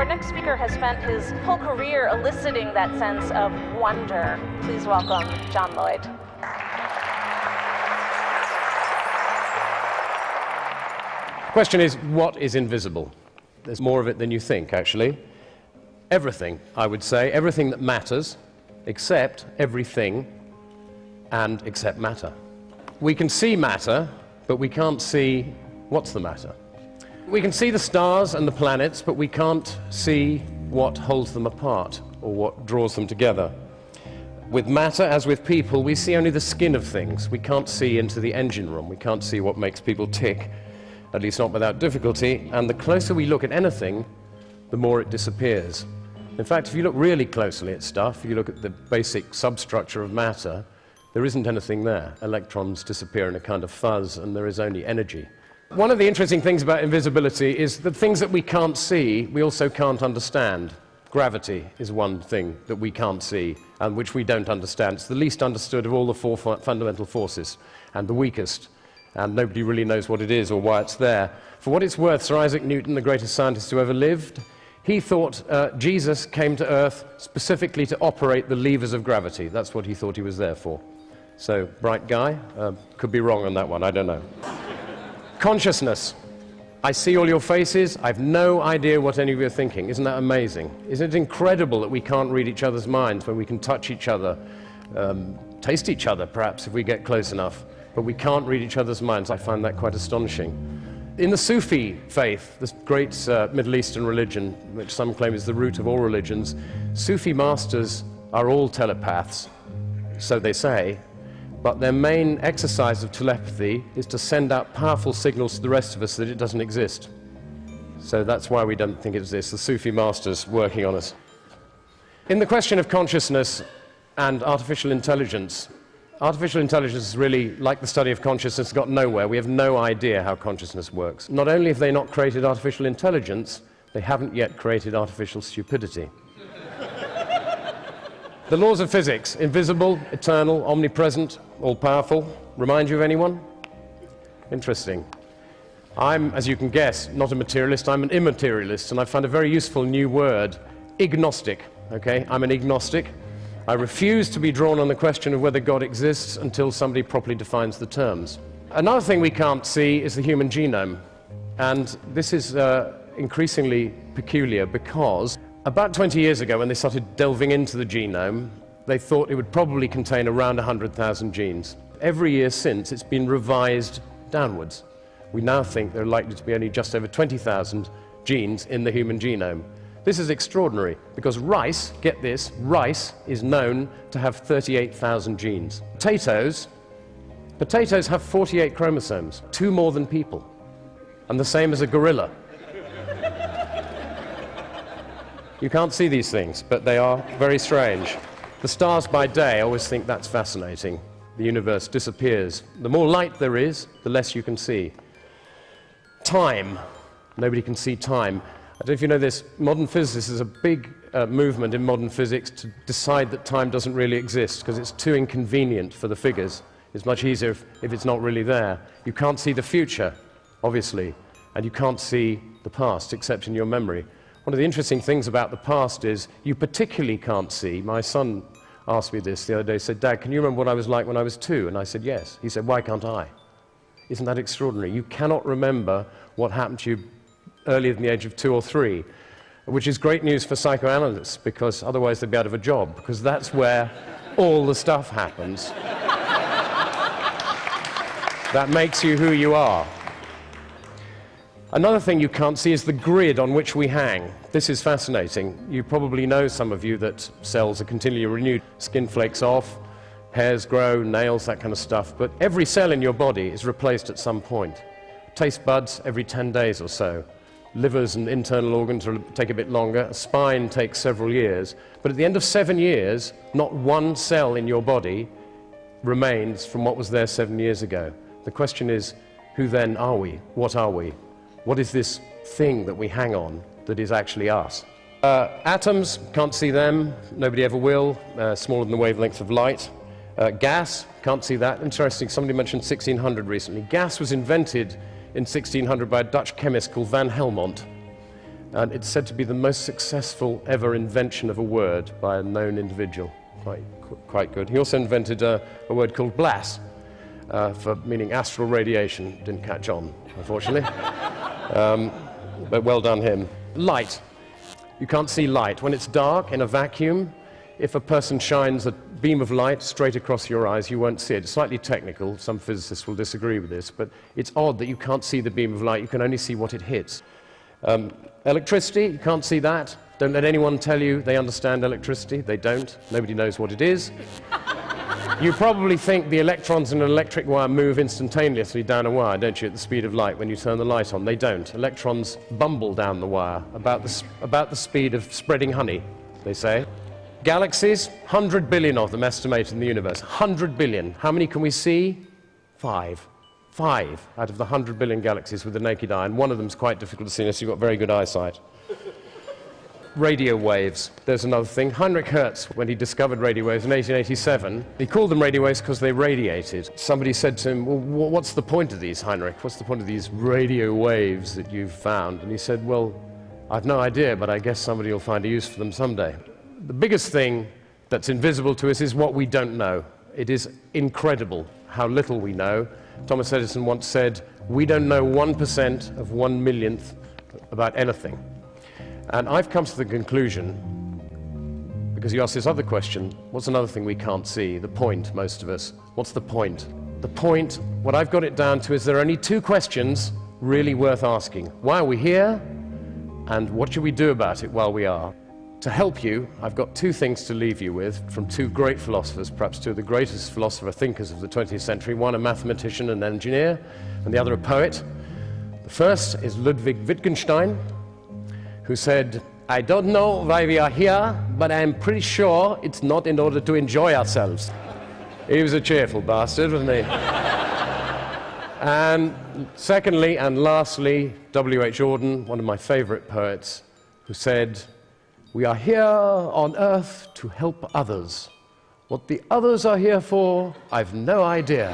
Our next speaker has spent his whole career eliciting that sense of wonder. Please welcome John Lloyd. The question is, what is invisible? There's more of it than you think, actually. Everything, I would say, everything that matters, except everything, and except matter. We can see matter, but we can't see what's the matter. We can see the stars and the planets, but we can't see what holds them apart, or what draws them together. With matter, as with people, we see only the skin of things. We can't see into the engine room. We can't see what makes people tick, at least not without difficulty, and the closer we look at anything, the more it disappears. In fact, if you look really closely at stuff, if you look at the basic substructure of matter, there isn't anything there. Electrons disappear in a kind of fuzz, and there is only energy. One of the interesting things about invisibility is that things that we can't see, we also can't understand. Gravity is one thing that we can't see, and which we don't understand. It's the least understood of all the four fundamental forces, and the weakest. And nobody really knows what it is or why it's there. For what it's worth, Sir Isaac Newton, the greatest scientist who ever lived, he thought Jesus came to Earth specifically to operate the levers of gravity. That's what he thought he was there for. So, bright guy. Could be wrong on that one, I don't know. Consciousness. I see all your faces. I've no idea what any of you are thinking. Isn't that amazing? Isn't it incredible that we can't read each other's minds when we can touch each other, taste each other, perhaps, if we get close enough? But we can't read each other's minds. I find that quite astonishing. In the Sufi faith, this great Middle Eastern religion, which some claim is the root of all religions, Sufi masters are all telepaths, so they say, but their main exercise of telepathy is to send out powerful signals to the rest of us that it doesn't exist. So that's why we don't think it exists, the Sufi masters working on us. In the question of consciousness and artificial intelligence is really, like the study of consciousness, got nowhere. We have no idea how consciousness works. Not only have they not created artificial intelligence, they haven't yet created artificial stupidity. The laws of physics, invisible, eternal, omnipresent, all-powerful, remind you of anyone? Interesting. I'm, as you can guess, not a materialist, I'm an immaterialist, and I found a very useful new word, agnostic. Okay? I'm an agnostic. I refuse to be drawn on the question of whether God exists until somebody properly defines the terms. Another thing we can't see is the human genome. And this is increasingly peculiar because about 20 years ago, when they started delving into the genome, they thought it would probably contain around 100,000 genes. Every year since, it's been revised downwards. We now think there are likely to be only just over 20,000 genes in the human genome. This is extraordinary, because rice, get this, rice is known to have 38,000 genes. Potatoes have 48 chromosomes, 2 more than people, and the same as a gorilla. You can't see these things, but they are very strange. The stars by day, I always think that's fascinating. The universe disappears. The more light there is, the less you can see. Time. Nobody can see time. I don't know if you know this, modern physicists, there's a big movement in modern physics to decide that time doesn't really exist because it's too inconvenient for the figures. It's much easier if it's not really there. You can't see the future, obviously, and you can't see the past except in your memory. One of the interesting things about the past is you particularly can't see. My son asked me this the other day, said, "Dad, can you remember what I was like when I was 2?" And I said, "Yes." He said, "Why can't I?" Isn't that extraordinary? You cannot remember what happened to you earlier than the age of 2 or 3, which is great news for psychoanalysts, because otherwise they'd be out of a job, because that's where all the stuff happens. That makes you who you are. Another thing you can't see is the grid on which we hang. This is fascinating. You probably know, some of you, that cells are continually renewed. Skin flakes off, hairs grow, nails, that kind of stuff, but every cell in your body is replaced at some point. Taste buds every 10 days or so. Livers and internal organs take a bit longer. A spine takes several years. But at the end of 7 years, not one cell in your body remains from what was there 7 years ago. The question is, who then are we? What are we? What is this thing that we hang on that is actually us? Atoms, can't see them. Nobody ever will. Smaller than the wavelength of light. Gas, can't see that. Interesting, somebody mentioned 1600 recently. Gas was invented in 1600 by a Dutch chemist called Van Helmont. And it's said to be the most successful ever invention of a word by a known individual. Quite good. He also invented a word called blas, for meaning astral radiation. Didn't catch on, unfortunately. But well done him. Light. You can't see light. When it's dark in a vacuum, if a person shines a beam of light straight across your eyes, you won't see it. It's slightly technical. Some physicists will disagree with this, but it's odd that you can't see the beam of light. You can only see what it hits. Electricity, you can't see that. Don't let anyone tell you they understand electricity. They don't. Nobody knows what it is. You probably think the electrons in an electric wire move instantaneously down a wire, don't you, at the speed of light when you turn the light on? They don't. Electrons bumble down the wire about the speed of spreading honey, they say. Galaxies, 100 billion of them estimated in the universe. 100 billion. How many can we see? 5. 5 out of the 100 billion galaxies with the naked eye, and one of them is quite difficult to see unless you've got very good eyesight. Radio waves, there's another thing. Heinrich Hertz, when he discovered radio waves in 1887, he called them radio waves because they radiated. Somebody said to him, well, what's the point of these, Heinrich? What's the point of these radio waves that you've found? And he said, well, I've no idea, but I guess somebody will find a use for them someday. The biggest thing that's invisible to us is what we don't know. It is incredible how little we know. Thomas Edison once said, we don't know 1% of 1 millionth about anything. And I've come to the conclusion, because you asked this other question, what's another thing we can't see? The point, most of us. What's the point? The point, what I've got it down to is there are only 2 questions really worth asking. Why are we here? And what should we do about it while we are? To help you, I've got 2 things to leave you with from 2 great philosophers, perhaps 2 of the greatest philosopher-thinkers of the 20th century, one a mathematician and engineer, and the other a poet. The first is Ludwig Wittgenstein, who said, I don't know why we are here, but I'm pretty sure it's not in order to enjoy ourselves. He was a cheerful bastard, wasn't he? And secondly and lastly, W.H. Auden, one of my favorite poets, who said, we are here on earth to help others. What the others are here for, I've no idea.